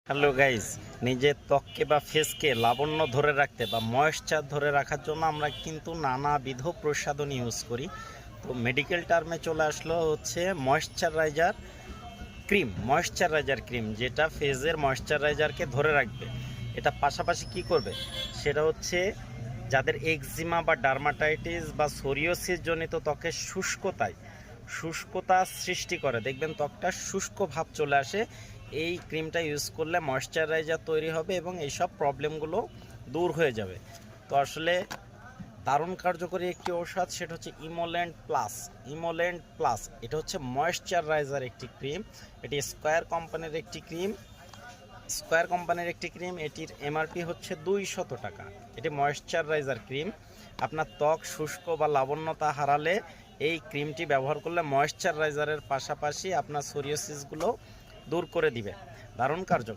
Hello guys, নিজের ত্বককে বা ফেসকে লাবণ্য ধরে রাখতে বা ময়েশ্চার ধরে রাখার জন্য আমরা কিন্তু নানাবিধ প্রসাধন ইউজ করি। তো মেডিকেল টার্মে চলে আসলো হচ্ছে ময়েশ্চারাইজার ক্রিম যেটা ফেসের ময়েশ্চারাইজারকে ধরে রাখবে। এটা পাশাপাশি কি করবে সেটা হচ্ছে যাদের এক্সিমা বা ডার্মাটাইটিস বা সোরিয়াসিস জনিত ত্বকের শুষ্কতা সৃষ্টি করে, দেখবেন ত্বকটা শুষ্ক ভাব চলে আসে। এই ক্রিমটা ইউজ করলে ময়েশ্চারাইজার তৈরি হবে এবং এইসব প্রবলেমগুলো দূর হয়ে যাবে। তো আসলে দারুণ কার্যকরী একটি ঔষধ, সেটা হচ্ছে ইমোল্যান্ড প্লাস। এটা হচ্ছে ময়েশ্চারাইজার একটি ক্রিম। এটি স্কয়ার কোম্পানির একটি ক্রিম। এটির এমআরপি হচ্ছে 200 টাকা। এটি ময়েশ্চারাইজার ক্রিম। আপনার ত্বক শুষ্ক বা লাবণ্যতা হারালে এই ক্রিমটি ব্যবহার করলে ময়েশ্চারাইজারের পাশাপাশি আপনার সোরিয়াসিসগুলো দূর করে দিবে। দারুণ কার্যকর।